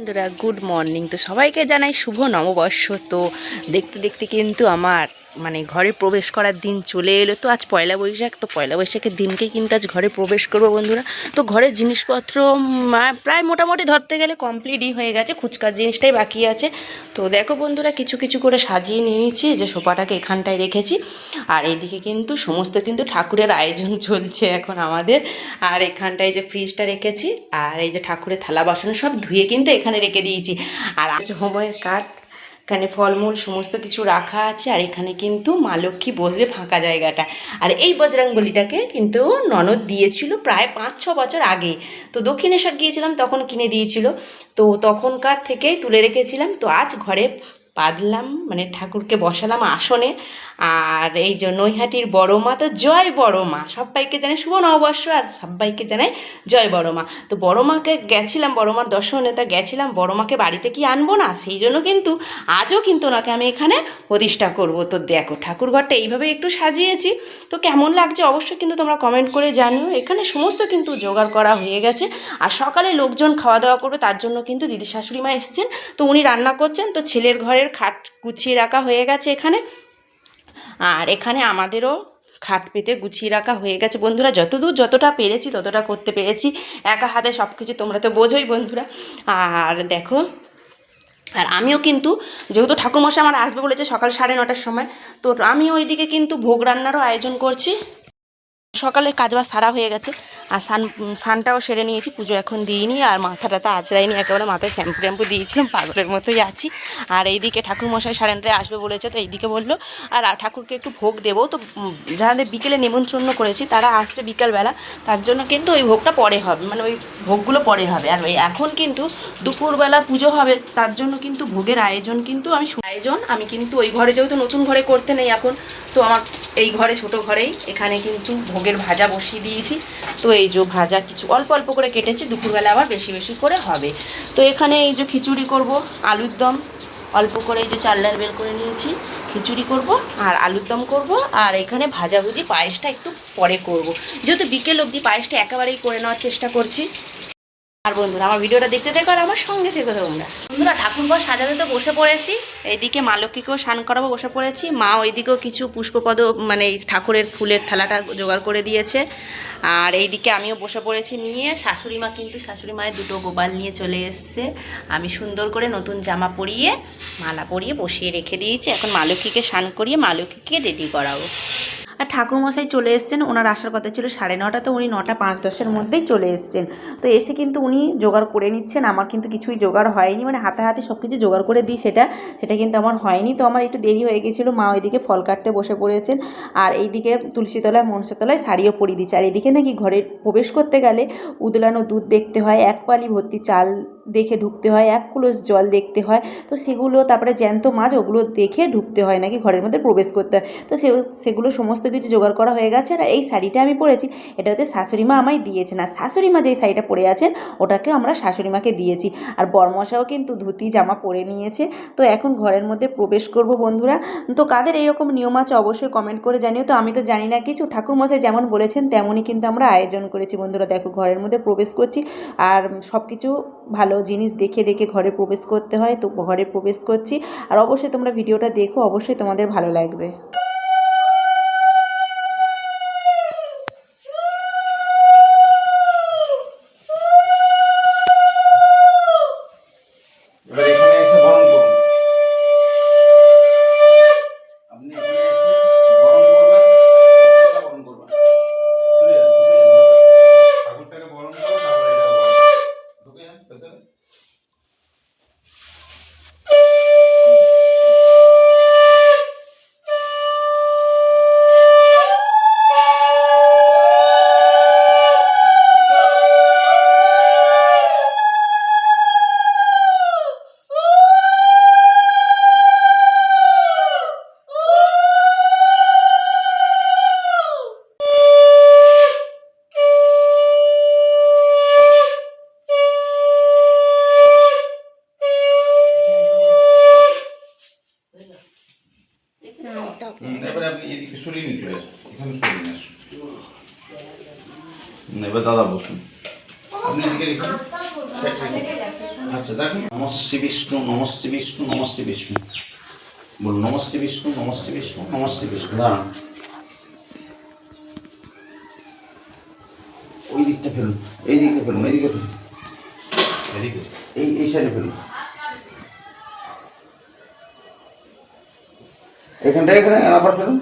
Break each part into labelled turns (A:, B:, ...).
A: বন্ধুরা good morning. তো সবাইকে জানাই শুভ নববর্ষ। তো দেখতে দেখতে কিন্তু আমার ঘরে প্রবেশ করার দিন চলে এলো। তো আজ পয়লা বৈশাখ, তো পয়লা বৈশাখের দিনকে কিন্তু আজ ঘরে প্রবেশ করবো বন্ধুরা। তো ঘরের জিনিসপত্র প্রায় মোটামুটি ধরতে গেলে কমপ্লিটই হয়ে গেছে, খুচকার জিনিসটাই বাকি আছে। তো দেখো বন্ধুরা, কিছু কিছু করে সাজিয়ে নিয়েছি, যে সোফাটাকে এখানটায় রেখেছি। আর এইদিকে কিন্তু সমস্ত কিন্তু ঠাকুরের আয়োজন চলছে এখন আমাদের। আর এখানটায় যে ফ্রিজটা রেখেছি, আর এই যে ঠাকুরের থালা বাসন সব ধুয়ে কিন্তু এখানে রেখে দিয়েছি। আর আজ হোমের কাঠ, এখানে ফলমূল সমস্ত কিছু রাখা আছে। আর এখানে কিন্তু মা লক্ষ্মী বসবে ফাঁকা জায়গাটা। আর এই বজরংবলীটাকে কিন্তু ননদ দিয়েছিল প্রায় 5-6 বছর আগে। তো দক্ষিণেশ্বর গিয়েছিলাম, তখন কিনে দিয়েছিল। তো তখনকার থেকেই তুলে রেখেছিলাম। তো আজ ঘরে বাঁধলাম, ঠাকুরকে বসালাম আসনে। আর এই যে নৈহাটির বড় মা, তো জয় বড় মা, সবাইকে জানাই শুভ নববর্ষ, আর সবাইকে জানাই জয় বড় মা। তো বড় মাকে গেছিলাম, বড় মার দর্শনে তা গেছিলাম, বড় মাকে বাড়িতে কি আনবো না, সেই জন্য কিন্তু আজও কিন্তু ওনাকে আমি এখানে প্রতিষ্ঠা করব। তো দেখো ঠাকুর ঘরটা এইভাবে একটু সাজিয়েছি। তো কেমন লাগছে অবশ্যই কিন্তু তোমরা কমেন্ট করে জানিও। এখানে সমস্ত কিন্তু জোগাড় করা হয়ে গেছে। আর সকালে লোকজন খাওয়া দাওয়া করবে, তার জন্য কিন্তু দিদি শাশুড়ি মা এসছেন, তো উনি রান্না করছেন। তো ছেলের ঘরের খাট গুছিয়ে রাখা হয়ে গেছে এখানে। আর এখানে আমাদেরও খাট পেতে গুছিয়ে রাখা হয়ে গেছে বন্ধুরা। যতদূর যতটা পেরেছি ততটা করতে পেরেছি, একা হাতে সব কিছু, তোমরা তো বোঝোই বন্ধুরা। আর দেখো, আর আমিও কিন্তু, যেহেতু ঠাকুরমশাই আমার আসবে বলেছে সকাল 9:30টার সময়, তো আমি ওইদিকে কিন্তু ভোগ রান্নারও আয়োজন করছি। সকালে কাজবাজ সারা হয়ে গেছে। আর স্নানটাও সেরে নিয়েছি, পুজো এখন দিইনি। আর মাথাটা আঁচড়াইনি, একেবারে মাথায় শ্যাম্পু ট্যাম্পু দিয়েছিলাম, পাগলের মতোই আছি। আর এইদিকে ঠাকুরমশাই 9:30টায় আসবে বলেছে, তো এইদিকে বললো। আর ঠাকুরকে একটু ভোগ দেবো। তো যাদের বিকেলে নেমন্ত্রণ করেছি তারা আসবে বিকালবেলা, তার জন্য কিন্তু ওই ভোগটা পরে হবে, ওই ভোগগুলো পরে হবে। আর ওই এখন কিন্তু দুপুরবেলা পুজো হবে, তার জন্য কিন্তু ভোগের আয়োজন কিন্তু আমি কিন্তু ওই ঘরে, যেহেতু নতুন ঘরে করতে নেই এখন, তো আমার এই ঘরে, ছোট ঘরেই, এখানে কিন্তু ভোগের ভাজা বসিয়ে দিয়েছি। তো এই যে ভাজা কিছু অল্প অল্প করে কেটেছি, দুপুরবেলা আবার বেশি বেশি করে হবে। তো এখানে এই যে খিচুড়ি করব, আলুর দম অল্প করে, এই যে চালডাল বের করে নিয়েছি, খিচুড়ি করব আর আলুর দম করব। আর এখানে ভাজাভুজি, পায়েসটা একটু পরে করব, যেহেতু বিকেল অবধি পায়েসটা একেবারেই করে নেওয়ার চেষ্টা করছি। আর বন্ধুরা, আমার ভিডিওটা দেখতে দেখো আর আমার সঙ্গে থেকো তোমরা। বন্ধুরা, ঠাকুরঘর সাজাতে তো বসে পড়েছি। এইদিকে মা লক্ষ্মীকেও স্নান করাবো বসে পড়েছি। মা ওইদিকেও কিছু পুষ্পপদ, এই ঠাকুরের ফুলের থালাটা জোগাড় করে দিয়েছে। আর এইদিকে আমিও বসে পড়েছি নিয়ে। শাশুড়ি মা কিন্তু, শাশুড়ি মায়ের দুটো গোপাল নিয়ে চলে এসছে। আমি সুন্দর করে নতুন জামা পরিয়ে, মালা পরিয়ে বসিয়ে রেখে দিয়েছি। এখন মা লক্ষ্মীকে স্নান করিয়ে মা লক্ষ্মীকে রেডি করাবো। আর ঠাকুরমশাই চলে এসছেন, ওনার আসার কথা ছিল 9:30, তো উনি 9:05-10-এর মধ্যেই চলে এসছেন। তো এসে কিন্তু উনি জোগাড় করে নিচ্ছেন, আমার কিন্তু কিছুই জোগাড় হয়নি, হাতে হাতে সব কিছু জোগাড় করে দিই, সেটা কিন্তু আমার হয়নি। তো আমার একটু দেরি হয়ে গেছিলো। মা ওইদিকে ফল কাটতে বসে পড়েছেন, আর এইদিকে তুলসীতলায়, মনসাতলায় শাড়িও পরিয়ে দিচ্ছে। আর এদিকে নাকি ঘরে প্রবেশ করতে গেলে উদলানো দুধ দেখতে হয়, 1 পালি ভর্তি চাল দেখে ঢুকতে হয়, 1 কলস জল দেখতে হয়। তো সেগুলো, তারপরে জ্যান্ত মাছ, ওগুলো দেখে ঢুকতে হয় নাকি, ঘরের মধ্যে প্রবেশ করতে হয়। তো সেগুলো সমস্ত কিছু জোগাড় করা হয়ে গেছে। আর এই শাড়িটা আমি পরেছি, এটা হচ্ছে শাশুড়ি মা আমায় দিয়েছেন। আর শাশুড়ি মা যেই শাড়িটা পরে আছেন, ওটাকে আমরা শাশুড়ি মাকে দিয়েছি। আর বরমশাও কিন্তু ধুতি জামা পরে নিয়েছে। তো এখন ঘরের মধ্যে প্রবেশ করব বন্ধুরা। তো কাদের এইরকম নিয়ম আছে অবশ্যই কমেন্ট করে জানিও। তো আমি তো জানি না কিছু, ঠাকুরমশাই যেমন বলেছেন তেমনই কিন্তু আমরা আয়োজন করেছি বন্ধুরা। দেখো ঘরের মধ্যে প্রবেশ করছি, আর সব কিছু ভালো জিনিস দেখে দেখে ঘরে প্রবেশ করতে হয়। তো ঘরে প্রবেশ করছি, আর অবশ্যই তোমরা ভিডিওটা দেখো, অবশ্যই তোমাদের ভালো লাগবে।
B: এবারে আপনি এদিকে সরিয়ে নিয়ে চলে আসুন, এখানে সরিয়ে নিয়ে আসুন। এবার দাদা বসুন, আপনি এদিকে রেখে আচ্ছা দেখুন,
C: নমস্তে বিষ্ণু, নমস্তে বিষ্ণু, নমস্তে বিষ্ণু। বলুন নমস্তে বিষ্ণু, নমস্তে বিষ্ণু, নমস্তে বিষ্ণু। দাঁড়ান, ওই দিকটা ফেলুন, এই দিকটা ফেলুন, এই দিকে ফেলুন,
B: এদিকে
C: এই সাইডে ফেলুন। এখানে আবার ফেলুন।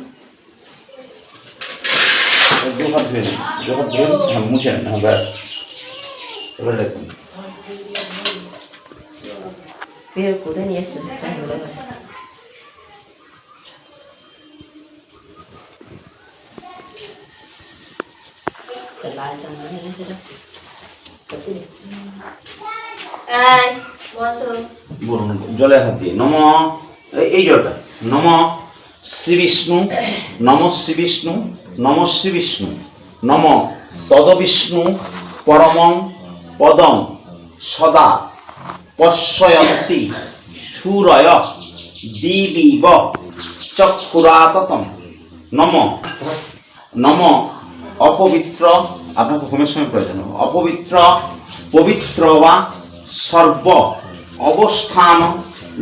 C: দু হাত ধুয়ে নিন, দু হাত ধুয়ে নিন। হ্যাঁ, মুছে নেন। হ্যাঁ, ব্যাস। এবার দেখুন,
A: কোথায় নিয়ে এসছে লাল চামড়া নিয়ে সেটা
C: বলুন জলে হাত দিয়ে নম, এই জলটা। নম শ্রী বিষ্ণু, নম শ্রী বিষ্ণু, নম শ্রী বিষ্ণু, নম তদ বিষ্ণু পরমং পদং সদা পশ্যয়ন্তি সুরয় দিবিব চক্ষুরাততম। নম নম অপবিত্র, আপনাকে হোমের সময় প্রয়োজন হবে। অপবিত্র পবিত্র বা সর্ব অবস্থান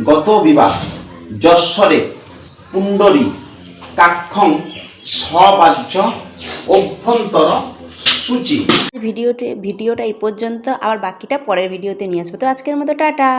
C: গত বিবাহ যশ্বরে পুণ্ডরী কাক্ষং সবাজ্য অভ্যন্তর সূচি।
A: ভিডিওটা এই পর্যন্ত, আবার বাকিটা পরের ভিডিওতে নিয়ে আসবো। তো আজকের মতো টাটা।